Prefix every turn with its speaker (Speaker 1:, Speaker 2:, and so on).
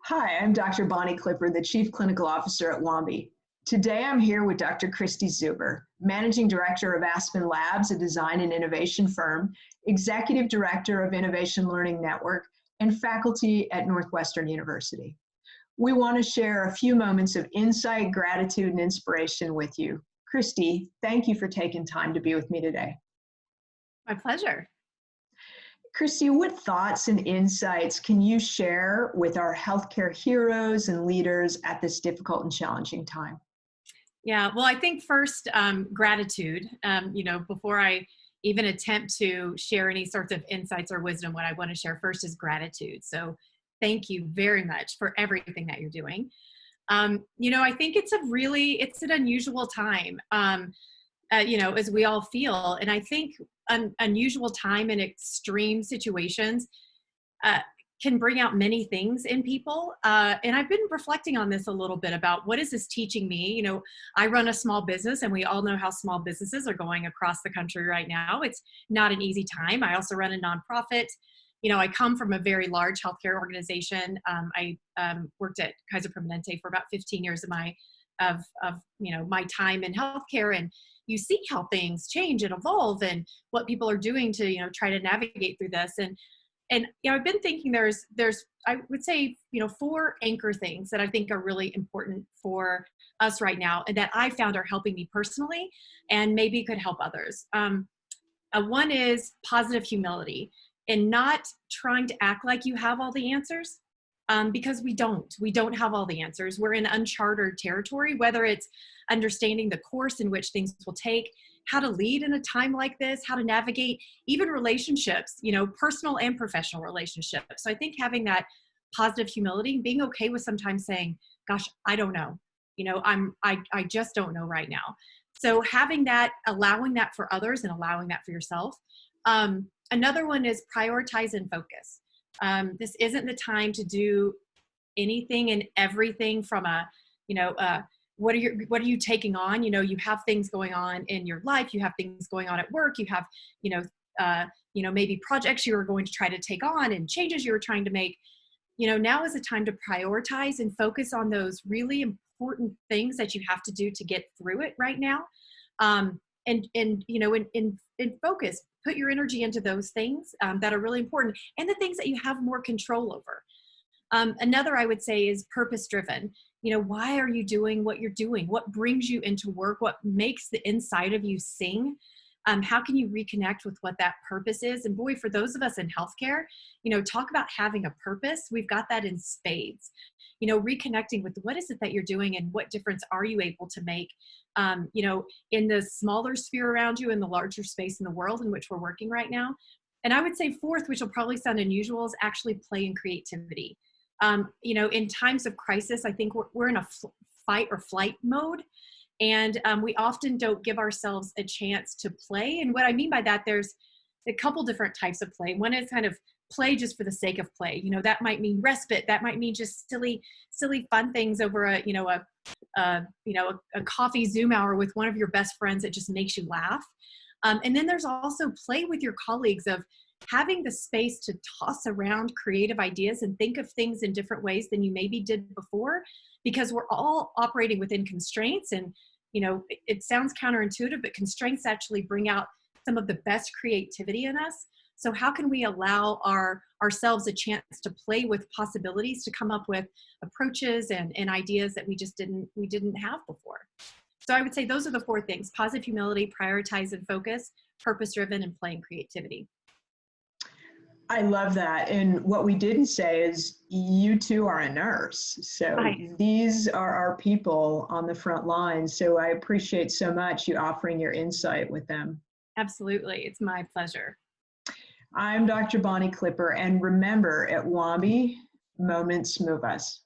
Speaker 1: Hi, I'm Dr. Bonnie Clipper, the Chief Clinical Officer at Wambi. Today I'm here with Dr. Christi Zuber, Managing Director of Aspen Labs, a design and innovation firm, Executive Director of Innovation Learning Network, and faculty at Northwestern University. We want to share a few moments of insight, gratitude, and inspiration with you. Christi, thank you for taking time to be with me today.
Speaker 2: My pleasure.
Speaker 1: Christi, what thoughts and insights can you share with our healthcare heroes and leaders at this difficult and challenging time?
Speaker 2: Yeah, well, I think first, gratitude. Before I even attempt to share any sorts of insights or wisdom, what I want to share first is gratitude. So thank you very much for everything that you're doing. I think it's an unusual time, as we all feel. And I think an unusual time in extreme situations can bring out many things in people. And I've been reflecting on this a little bit about what is this teaching me? I run a small business, and we all know how small businesses are going across the country right now. It's not an easy time. I also run a nonprofit. I come from a very large healthcare organization. I worked at Kaiser Permanente for about 15 years of my time in healthcare, and you see how things change and evolve and what people are doing to, try to navigate through this. And I've been thinking there's I would say, four anchor things that I think are really important for us right now and that I found are helping me personally and maybe could help others. One is positive humility and not trying to act like you have all the answers. Because we don't have all the answers. We're in uncharted territory, whether it's understanding the course in which things will take, how to lead in a time like this, how to navigate even relationships, personal and professional relationships. So I think having that positive humility, being okay with sometimes saying, gosh, I don't know, I just don't know right now. So having that, allowing that for others and allowing that for yourself. Another one is prioritize and focus. This isn't the time to do anything and everything from what are you taking on? You have things going on in your life, you have things going on at work, you have, maybe projects you are going to try to take on and changes you're trying to make. Now is the time to prioritize and focus on those really important things that you have to do to get through it right now. And focus, put your energy into those things that are really important and the things that you have more control over. Another I would say is purpose driven. Why are you doing what you're doing? What brings you into work? What makes the inside of you sing? How can you reconnect with what that purpose is? And boy, for those of us in healthcare, talk about having a purpose. We've got that in spades. Reconnecting with what is it that you're doing and what difference are you able to make, in the smaller sphere around you and the larger space in the world in which we're working right now. And I would say fourth, which will probably sound unusual, is actually play and creativity. In times of crisis, I think we're in a fight or flight mode. And we often don't give ourselves a chance to play. And what I mean by that, there's a couple different types of play. One is kind of play just for the sake of play. That might mean respite. That might mean just silly fun things over a coffee Zoom hour with one of your best friends that just makes you laugh. And then there's also play with your colleagues of having the space to toss around creative ideas and think of things in different ways than you maybe did before, because we're all operating within constraints. And, it sounds counterintuitive, but constraints actually bring out some of the best creativity in us. So how can we allow ourselves a chance to play with possibilities, to come up with approaches and ideas that we didn't have before? So I would say those are the four things: positive humility, prioritize and focus, purpose-driven, and play and creativity.
Speaker 1: I love that. And what we didn't say is you too are a nurse. So
Speaker 2: Right.
Speaker 1: These are our people on the front lines. So I appreciate so much you offering your insight with them.
Speaker 2: Absolutely. It's my pleasure.
Speaker 1: I'm Dr. Bonnie Clipper. And remember, at Wambi, moments move us.